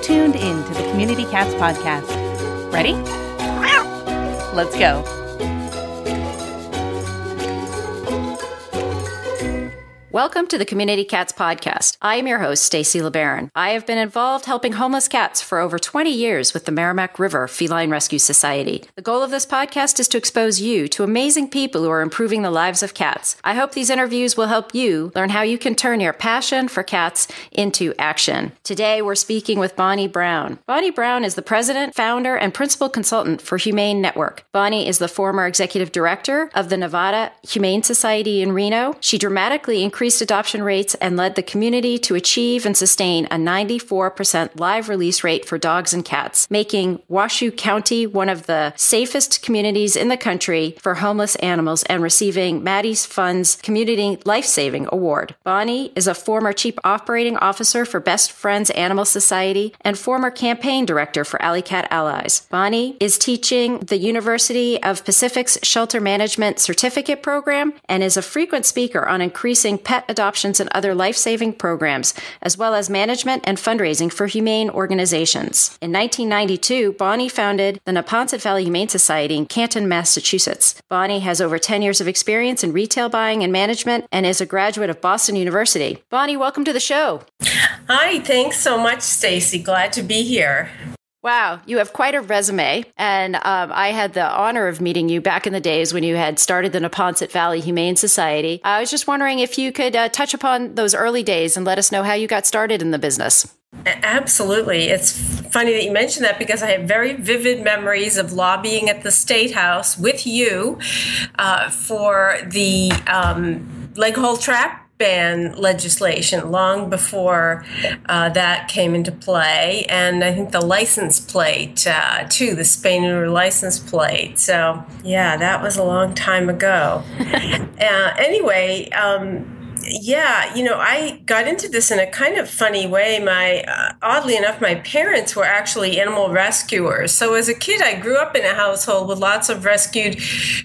tuned in to the Community Cats Podcast. Ready? Let's go. Welcome to the Community Cats Podcast. I am your host, Stacy LeBaron. I have been involved helping homeless cats for over 20 years with the Merrimack River Feline Rescue Society. The goal of this podcast is to expose you to amazing people who are improving the lives of cats. I hope these interviews will help you learn how you can turn your passion for cats into action. Today, we're speaking with Bonney Brown. Bonney Brown is the president, founder, and principal consultant for Humane Network. Bonney is the former executive director of the Nevada Humane Society in Reno. She dramatically increased adoption rates and led the community to achieve and sustain a 94% live release rate for dogs and cats, making Washoe County one of the safest communities in the country for homeless animals and receiving Maddie's Fund's Community Life-Saving Award. Bonney is a former chief operating officer for Best Friends Animal Society and former campaign director for Alley Cat Allies. Bonney is teaching the University of Pacific's Shelter Management Certificate Program and is a frequent speaker on increasing pet adoptions and other life-saving programs, as well as management and fundraising for humane organizations. In 1992, Bonney founded the Neponset Valley Humane Society in Canton, Massachusetts. Bonney has over 10 years of experience in retail buying and management and is a graduate of Boston University. Bonney, welcome to the show. Hi, thanks so much, Stacy. Glad to be here. Wow, you have quite a resume, and I had the honor of meeting you back in the days when you had started the Neponset Valley Humane Society. I was just wondering if you could touch upon those early days and let us know how you got started in the business. Absolutely. It's funny that you mentioned that because I have very vivid memories of lobbying at the State House with you for the leg hold trap ban legislation long before that came into play, and I think the license plate too, the spay neuter license plate. So yeah, that was a long time ago. Anyway, I got into this in a kind of funny way. Oddly enough, my parents were actually animal rescuers. So as a kid, I grew up in a household with lots of rescued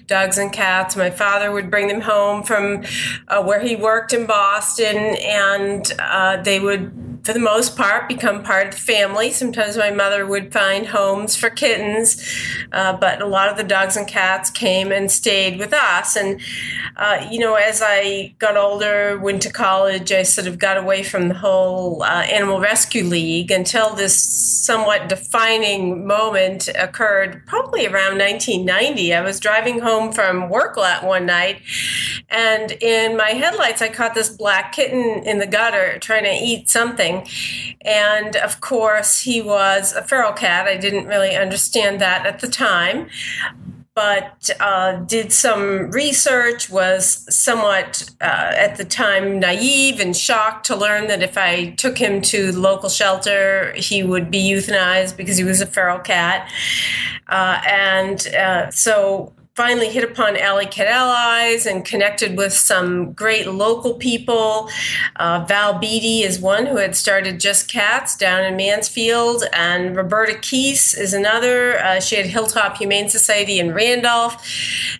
dogs and cats. My father would bring them home from where he worked in Boston, and they would, for the most part, become part of the family. Sometimes my mother would find homes for kittens, but a lot of the dogs and cats came and stayed with us. And, as I got older, went to college, I sort of got away from the whole Animal Rescue League until this somewhat defining moment occurred probably around 1990. I was driving home from work one night, and in my headlights, I caught this black kitten in the gutter trying to eat something. And of course, he was a feral cat. I didn't really understand that at the time, but did some research, was somewhat, at the time, naive and shocked to learn that if I took him to the local shelter, he would be euthanized because he was a feral cat. So finally hit upon Alley Cat Allies and connected with some great local people. Val Beatty is one who had started Just Cats down in Mansfield, and Roberta Keese is another. She had Hilltop Humane Society in Randolph.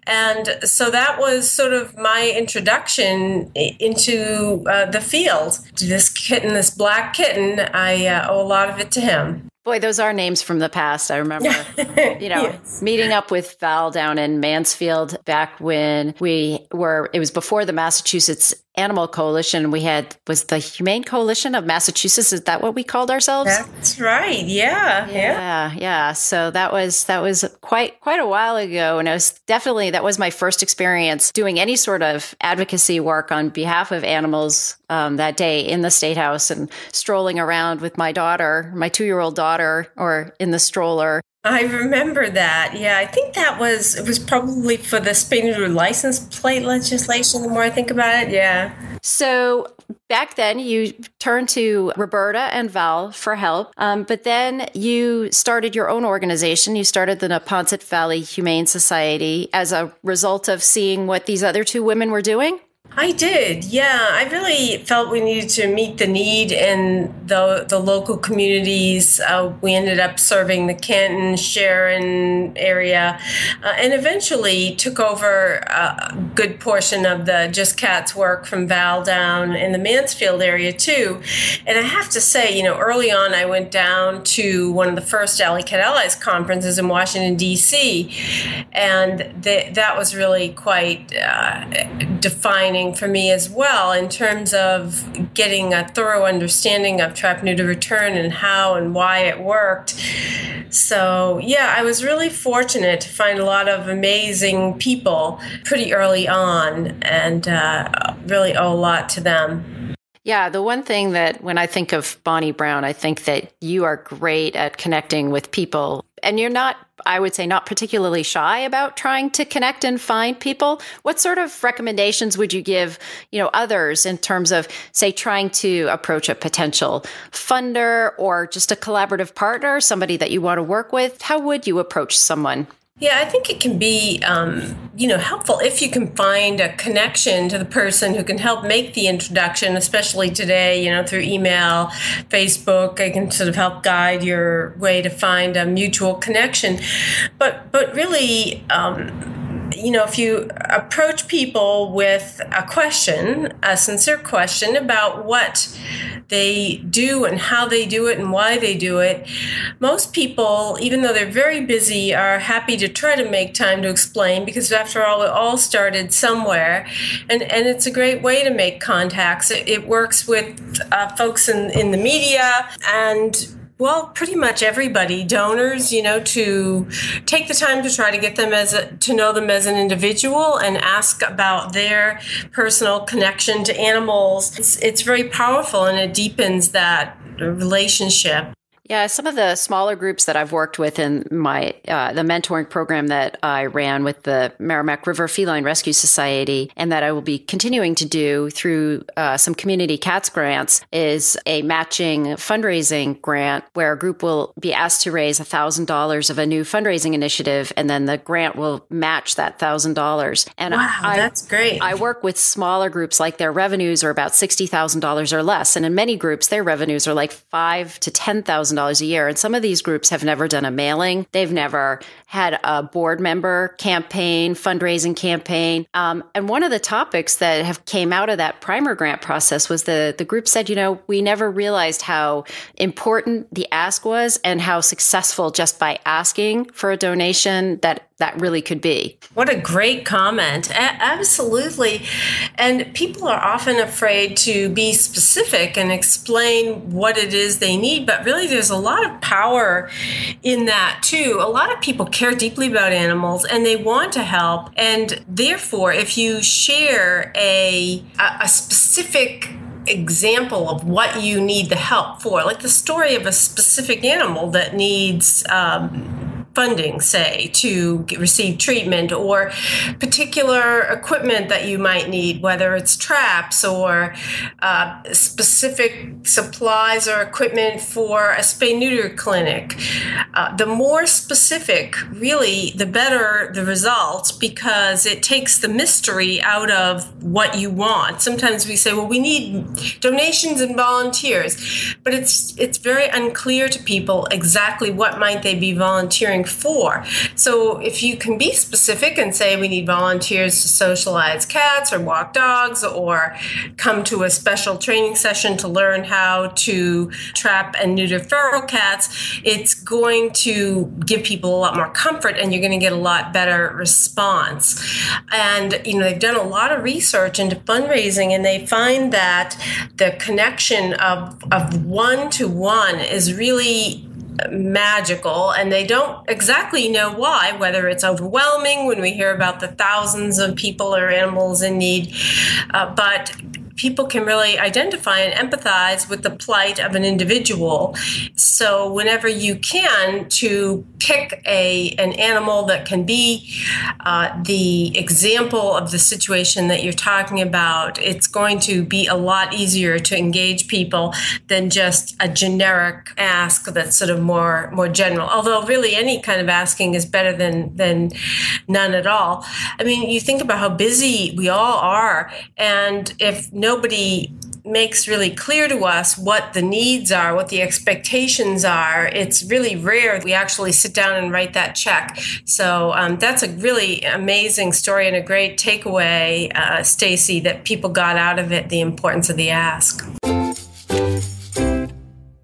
And so that was sort of my introduction into the field. This kitten, this black kitten, I owe a lot of it to him. Boy, those are names from the past. I remember, yes. Meeting up with Val down in Mansfield back when it was before the Massachusetts Animal Coalition. Was the Humane Coalition of Massachusetts. Is that what we called ourselves? That's right. Yeah. So that was quite a while ago. And that was my first experience doing any sort of advocacy work on behalf of animals that day in the State House and strolling around with my daughter, my 2-year-old daughter, or in the stroller. I remember that. Yeah, I think it was probably for the spay neuter license plate legislation, the more I think about it. Yeah. So back then you turned to Roberta and Val for help, but then you started your own organization. You started the Neponset Valley Humane Society as a result of seeing what these other two women were doing? I did, yeah. I really felt we needed to meet the need in the local communities. We ended up serving the Canton, Sharon area, and eventually took over a good portion of the Just Cats work from Val down in the Mansfield area too. And I have to say, early on I went down to one of the first Alley Cat Allies conferences in Washington, D.C., and that was really quite defining for me as well in terms of getting a thorough understanding of trap, neuter, return and how and why it worked. So, yeah, I was really fortunate to find a lot of amazing people pretty early on and really owe a lot to them. Yeah, the one thing that when I think of Bonnie Brown, I think that you are great at connecting with people, and you're not, I would say, not particularly shy about trying to connect and find people. What sort of recommendations would you give, others in terms of, say, trying to approach a potential funder or just a collaborative partner, somebody that you want to work with? How would you approach someone? Yeah, I think it can be, helpful if you can find a connection to the person who can help make the introduction, especially today, through email, Facebook. I can sort of help guide your way to find a mutual connection. But really, if you approach people with a question, a sincere question about what they do and how they do it and why they do it, most people, even though they're very busy, are happy to try to make time to explain, because after all, it all started somewhere. And it's a great way to make contacts. It works with folks in the media and pretty much everybody, donors, to take the time to try to get them to know them as an individual and ask about their personal connection to animals. It's very powerful and it deepens that relationship. Yeah, some of the smaller groups that I've worked with in my the mentoring program that I ran with the Merrimack River Feline Rescue Society, and that I will be continuing to do through some community cats grants, is a matching fundraising grant where a group will be asked to raise $1,000 of a new fundraising initiative, and then the grant will match that $1,000. And wow, that's great. I work with smaller groups, like their revenues are about $60,000 or less, and in many groups their revenues are like $5,000 to $10,000 a year. And some of these groups have never done a mailing. They've never had a board member campaign, fundraising campaign. And one of the topics that have came out of that primer grant process was the group said, we never realized how important the ask was and how successful just by asking for a donation that really could be. What a great comment. Absolutely. And people are often afraid to be specific and explain what it is they need, but really there's a lot of power in that too. A lot of people care deeply about animals and they want to help. And therefore, if you share a specific example of what you need the help for, like the story of a specific animal that needs funding, say, to receive treatment, or particular equipment that you might need, whether it's traps or specific supplies or equipment for a spay-neuter clinic. The more specific, really, the better the results, because it takes the mystery out of what you want. Sometimes we say, well, we need donations and volunteers, but it's very unclear to people exactly what might they be volunteering for. So if you can be specific and say we need volunteers to socialize cats or walk dogs or come to a special training session to learn how to trap and neuter feral cats, it's going to give people a lot more comfort and you're going to get a lot better response. And they've done a lot of research into fundraising, and they find that the connection of one-to-one is really magical, and they don't exactly know why, whether it's overwhelming when we hear about the thousands of people or animals in need, but people can really identify and empathize with the plight of an individual. So whenever you can, to pick an animal that can be the example of the situation that you're talking about, it's going to be a lot easier to engage people than just a generic ask that's sort of more general. Although really any kind of asking is better than none at all. I mean, you think about how busy we all are, and if nobody makes really clear to us what the needs are, what the expectations are, it's really rare we actually sit down and write that check. So that's a really amazing story and a great takeaway, Stacy, that people got out of it, the importance of the ask.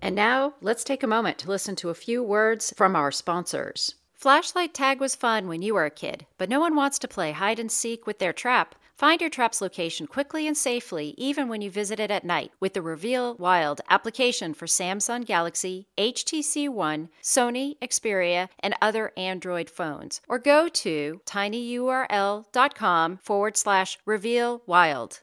And now let's take a moment to listen to a few words from our sponsors. Flashlight tag was fun when you were a kid, but no one wants to play hide and seek with their trap. Find your trap's location quickly and safely, even when you visit it at night, with the Reveal Wild application for Samsung Galaxy, HTC One, Sony, Xperia, and other Android phones. Or go to tinyurl.com/Reveal Wild.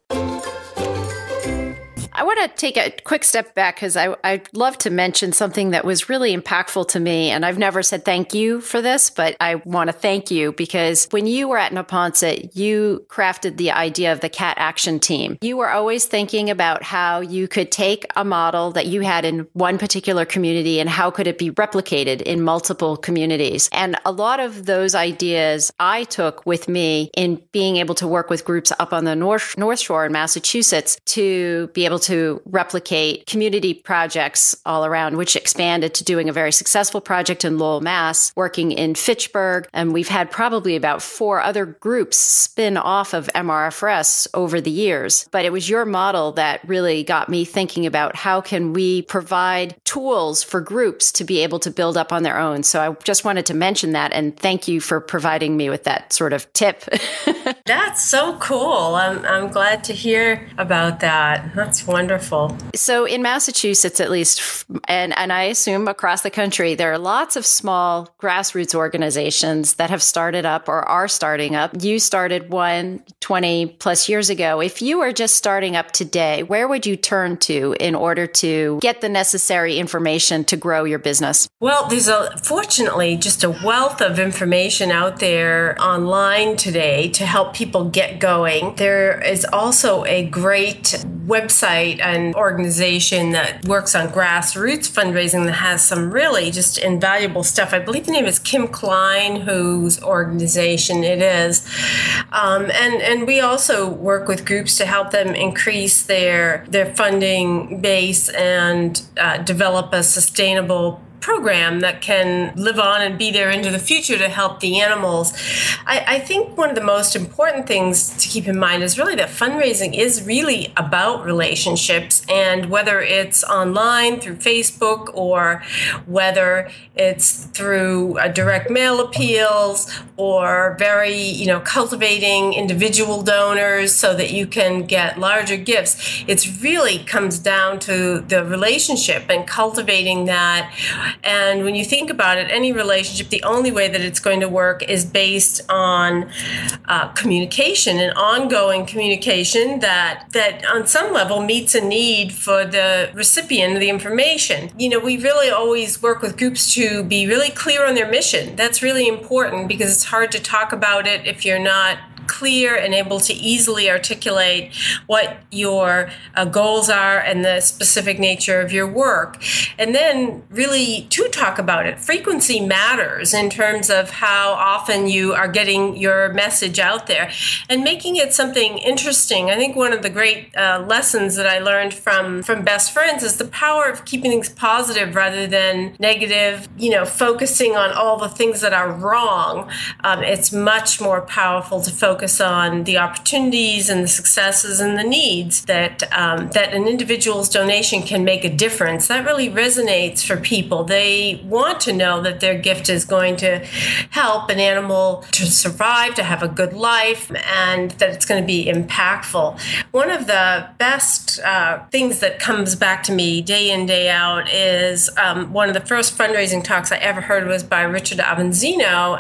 I want to take a quick step back because I'd love to mention something that was really impactful to me. And I've never said thank you for this, but I want to thank you because when you were at Neponset, you crafted the idea of the Cat Action Team. You were always thinking about how you could take a model that you had in one particular community and how could it be replicated in multiple communities. And a lot of those ideas I took with me in being able to work with groups up on the North Shore in Massachusetts to be able to replicate community projects all around, which expanded to doing a very successful project in Lowell, Mass, working in Fitchburg. And we've had probably about 4 other groups spin off of MRFRS over the years. But it was your model that really got me thinking about how can we provide tools for groups to be able to build up on their own. So I just wanted to mention that and thank you for providing me with that sort of tip. That's so cool. I'm glad to hear about that. That's wonderful. So in Massachusetts, at least, and I assume across the country, there are lots of small grassroots organizations that have started up or are starting up. You started one 20 plus years ago. If you are just starting up today, where would you turn to in order to get the necessary information to grow your business? Well, there's fortunately just a wealth of information out there online today to help people get going. There is also a great website and organization that works on grassroots fundraising that has some really just invaluable stuff. I believe the name is Kim Klein, whose organization it is. And we also work with groups to help them increase their funding base and develop a sustainable program that can live on and be there into the future to help the animals. I think one of the most important things to keep in mind is really that fundraising is really about relationships, and whether it's online through Facebook or whether it's through direct mail appeals or very, cultivating individual donors so that you can get larger gifts. It really comes down to the relationship and cultivating that. And when you think about it, any relationship, the only way that it's going to work is based on communication and ongoing communication that on some level meets a need for the recipient of the information. We really always work with groups to be really clear on their mission. That's really important because it's hard to talk about it if you're not clear and able to easily articulate what your goals are and the specific nature of your work. And then really to talk about it. Frequency matters in terms of how often you are getting your message out there and making it something interesting. I think one of the great lessons that I learned from best friends is the power of keeping things positive rather than negative, focusing on all the things that are wrong. It's much more powerful to focus on the opportunities and the successes and the needs that an individual's donation can make a difference. That really resonates for people. They want to know that their gift is going to help an animal to survive, to have a good life, and that it's going to be impactful. One of the best things that comes back to me day in, day out is one of the first fundraising talks I ever heard was by Richard Avanzino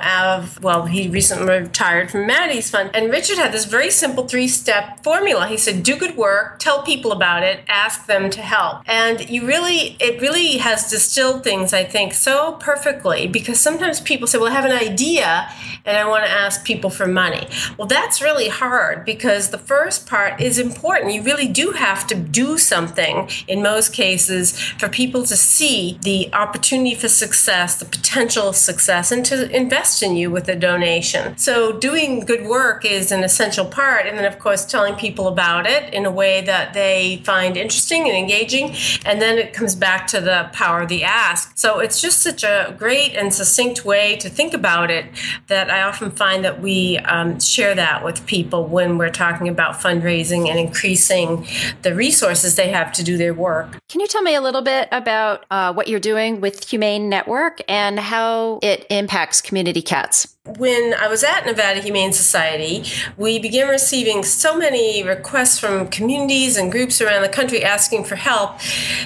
he recently retired from Maddie's Fund. time. And Richard had this very simple 3-step formula. He said, do good work, tell people about it, ask them to help. And it really has distilled things, I think, so perfectly, because sometimes people say, well, I have an idea and I want to ask people for money. Well, that's really hard because the first part is important. You really do have to do something in most cases for people to see the opportunity for success, the potential of success, and to invest in you with a donation. So doing good work is an essential part. And then, of course, telling people about it in a way that they find interesting and engaging. And then it comes back to the power of the ask. So it's just such a great and succinct way to think about it that I often find that we share that with people when we're talking about fundraising and increasing the resources they have to do their work. Can you tell me a little bit about what you're doing with Humane Network and how it impacts community cats? When I was at Nevada Humane Society, we began receiving so many requests from communities and groups around the country asking for help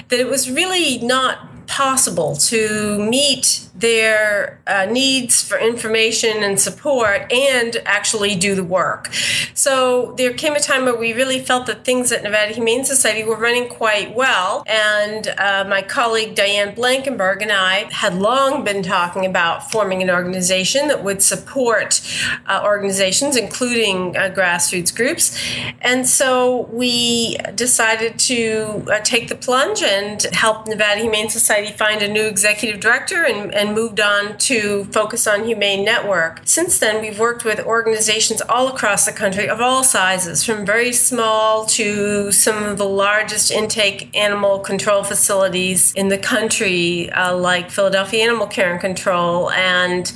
that it was really not possible to meet their needs for information and support and actually do the work. So there came a time where we really felt that things at Nevada Humane Society were running quite well. And my colleague Diane Blankenberg and I had long been talking about forming an organization that would support organizations, including grassroots groups. And so we decided to take the plunge and help Nevada Humane Society find a new executive director and moved on to focus on Humane Network. Since then, we've worked with organizations all across the country of all sizes, from very small to some of the largest intake animal control facilities in the country, like Philadelphia Animal Care and Control and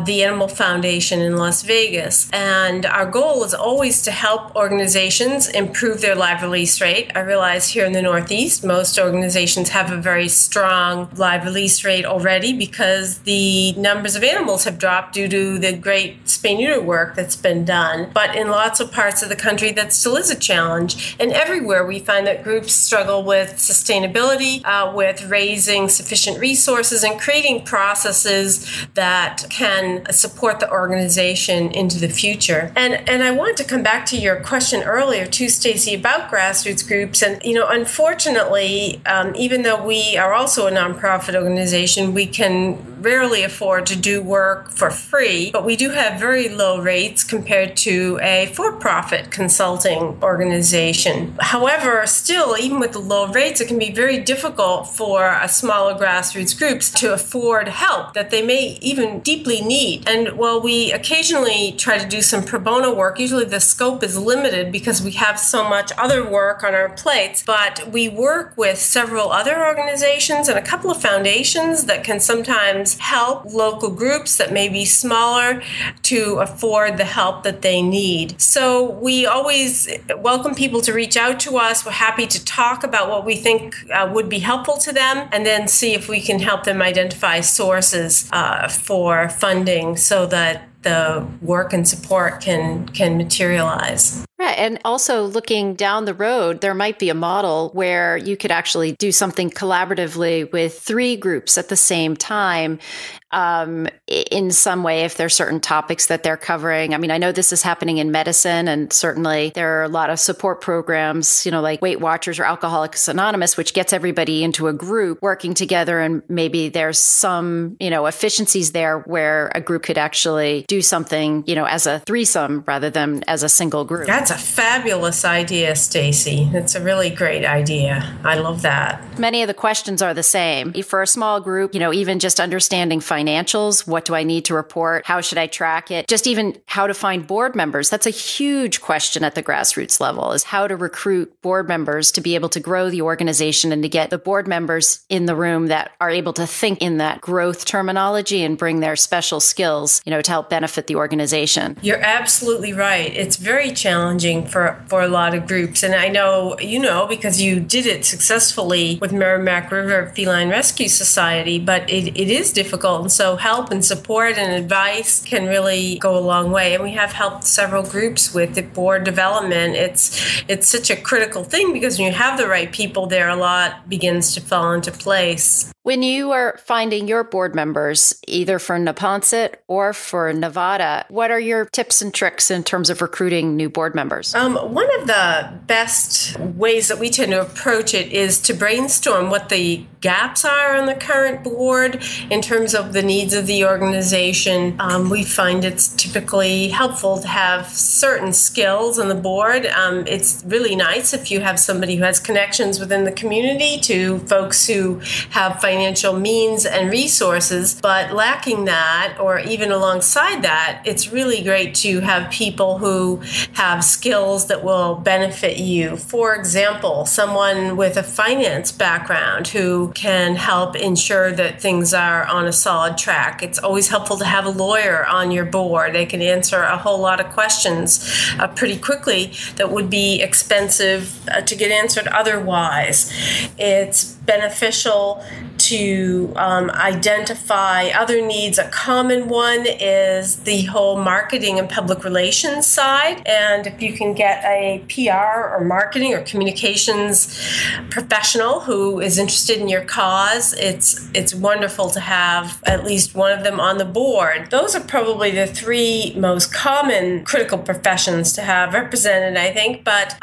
the Animal Foundation in Las Vegas. And our goal is always to help organizations improve their live release rate. I realize here in the Northeast, most organizations have a very strong live release rate already because the numbers of animals have dropped due to the great spay-neuter work that's been done. But in lots of parts of the country, that still is a challenge. And everywhere we find that groups struggle with sustainability, with raising sufficient resources and creating processes that can support the organization into the future. And I want to come back to your question earlier too, Stacy, about grassroots groups. And, unfortunately, even though we are also a nonprofit organization, we can rarely afford to do work for free, but we do have very low rates compared to a for-profit consulting organization. However, still, even with the low rates, it can be very difficult for a smaller grassroots groups to afford help that they may even deeply need. And while we occasionally try to do some pro bono work, usually the scope is limited because we have so much other work on our plates, but we work with several other organizations and a couple of foundations that can sometimes help local groups that may be smaller to afford the help that they need. So we always welcome people to reach out to us. We're happy to talk about what we think would be helpful to them and then see if we can help them identify sources for funding so that the work and support can materialize. Right. And also looking down the road, there might be a model where you could actually do something collaboratively with 3 groups at the same time in some way if there's certain topics that they're covering. I mean, I know this is happening in medicine, and certainly there are a lot of support programs, like Weight Watchers or Alcoholics Anonymous, which gets everybody into a group working together. And maybe there's some, efficiencies there where a group could actually do something, as a threesome rather than as a single group. That's a fabulous idea, Stacy. It's a really great idea. I love that. Many of the questions are the same. For a small group, even just understanding financials, what do I need to report? How should I track it? Just even how to find board members. That's a huge question at the grassroots level, is how to recruit board members to be able to grow the organization and to get the board members in the room that are able to think in that growth terminology and bring their special skills, to help benefit the organization. You're absolutely right. It's very challenging for a lot of groups. And I know, because you did it successfully with Merrimack River Feline Rescue Society, but it is difficult. And so help and support and advice can really go a long way. And we have helped several groups with the board development. It's such a critical thing because when you have the right people there, a lot begins to fall into place. When you are finding your board members, either for Neponset or for Nevada, what are your tips and tricks in terms of recruiting new board members? One of the best ways that we tend to approach it is to brainstorm what the gaps are on the current board in terms of the needs of the organization. We find it's typically helpful to have certain skills on the board. It's really nice if you have somebody who has connections within the community to folks who have financial means and resources, but lacking that, or even alongside that, it's really great to have people who have skills that will benefit you. For example, someone with a finance background who can help ensure that things are on a solid track. It's always helpful to have a lawyer on your board. They can answer a whole lot of questions pretty quickly that would be expensive to get answered otherwise. It's beneficial to identify other needs. A common one is the whole marketing and public relations side. And if you can get a PR or marketing or communications professional who is interested in your cause, it's wonderful to have at least one of them on the board. Those are probably the three most common critical professions to have represented, I think. But,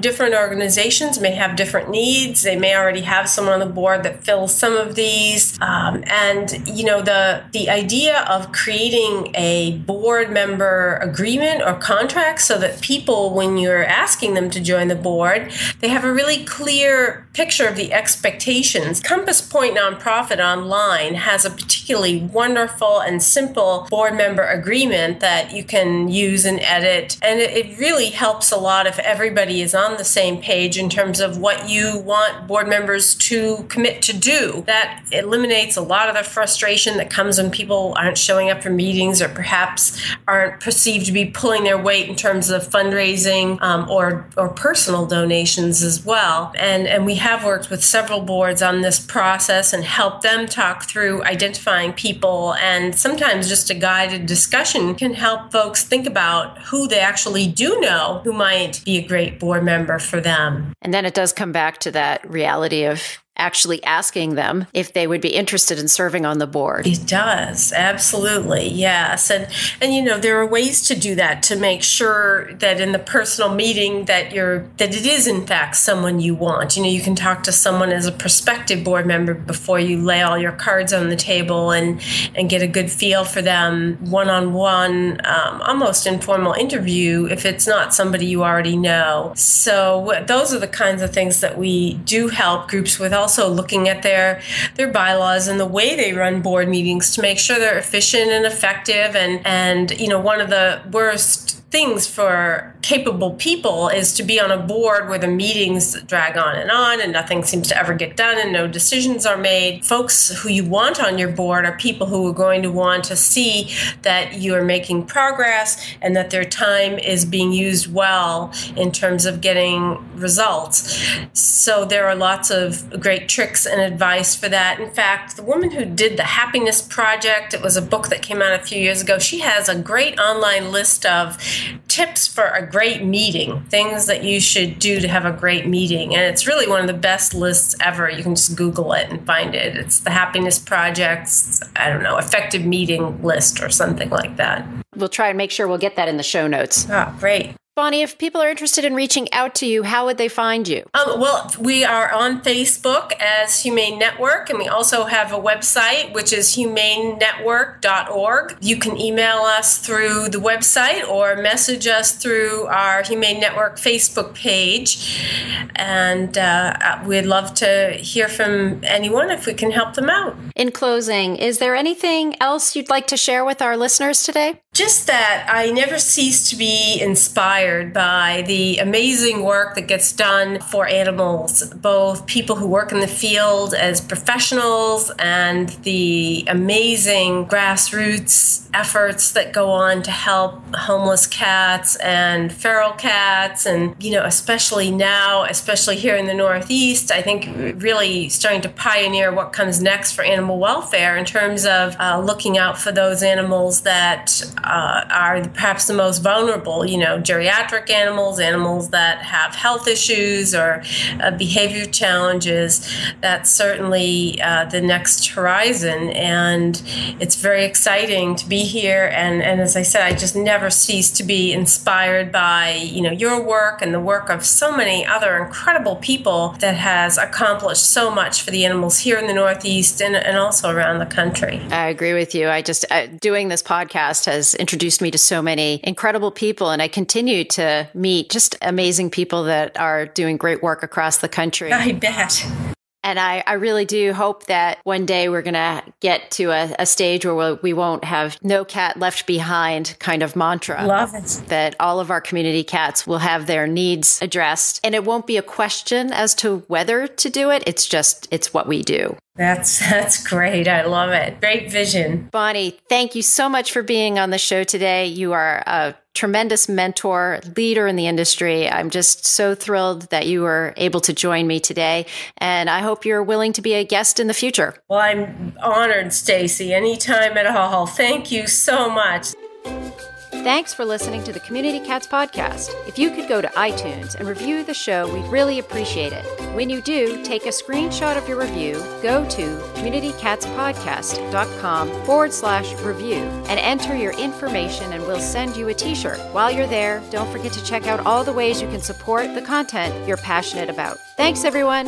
different organizations may have different needs. They may already have someone on the board that fills some of these. The idea of creating a board member agreement or contract so that people, when you're asking them to join the board, they have a really clear picture of the expectations. Compass Point Nonprofit online has a particularly wonderful and simple board member agreement that you can use and edit. And it really helps a lot if everybody is on the same page in terms of what you want board members to commit to do. That eliminates a lot of the frustration that comes when people aren't showing up for meetings or perhaps aren't perceived to be pulling their weight in terms of fundraising or personal donations as well. And we have worked with several boards on this process and helped them talk through identifying people, and sometimes just a guided discussion can help folks think about who they actually do know who might be a great board member for them. And then it does come back to that reality of actually asking them if they would be interested in serving on the board. It does, absolutely, yes. And there are ways to do that to make sure that in the personal meeting that it is in fact someone you want. You can talk to someone as a prospective board member before you lay all your cards on the table and get a good feel for them one-on-one, almost informal interview if it's not somebody you already know. So those are the kinds of things that we do help groups with. Also looking at their bylaws and the way they run board meetings to make sure they're efficient and effective. And one of the worst things for capable people is to be on a board where the meetings drag on and nothing seems to ever get done and no decisions are made. Folks who you want on your board are people who are going to want to see that you are making progress and that their time is being used well in terms of getting results. So there are lots of great tricks and advice for that. In fact, the woman who did the Happiness Project, it was a book that came out a few years ago, she has a great online list of tips for a great meeting, things that you should do to have a great meeting. And it's really one of the best lists ever. You can just Google it and find it. It's the Happiness Project's, effective meeting list or something like that. We'll try and make sure we'll get that in the show notes. Oh, great. Bonney, if people are interested in reaching out to you, how would they find you? We are on Facebook as Humane Network, and we also have a website, which is humanenetwork.org. You can email us through the website or message us through our Humane Network Facebook page. And we'd love to hear from anyone if we can help them out. In closing, is there anything else you'd like to share with our listeners today? Just that I never cease to be inspired by the amazing work that gets done for animals, both people who work in the field as professionals and the amazing grassroots efforts that go on to help homeless cats and feral cats. And, especially now, especially here in the Northeast, I think really starting to pioneer what comes next for animal welfare in terms of looking out for those animals that are perhaps the most vulnerable, geriatric animals, animals that have health issues or behavior challenges. That's certainly the next horizon. And it's very exciting to be here. And as I said, I just never cease to be inspired by, your work and the work of so many other incredible people that has accomplished so much for the animals here in the Northeast and also around the country. I agree with you. Doing this podcast has introduced me to so many incredible people, and I continue to meet just amazing people that are doing great work across the country. I bet. And I really do hope that one day we're going to get to a stage where we won't have no cat left behind kind of mantra. Love it. That all of our community cats will have their needs addressed. And it won't be a question as to whether to do it. It's what we do. That's great. I love it. Great vision. Bonney, thank you so much for being on the show today. You are a tremendous mentor, leader in the industry. I'm just so thrilled that you were able to join me today. And I hope you're willing to be a guest in the future. Well, I'm honored, Stacy. Anytime at all. Thank you so much. Thanks for listening to the Community Cats Podcast. If you could go to iTunes and review the show, we'd really appreciate it. When you do, take a screenshot of your review, go to communitycatspodcast.com/review and enter your information, and we'll send you a t-shirt. While you're there, don't forget to check out all the ways you can support the content you're passionate about. Thanks, everyone.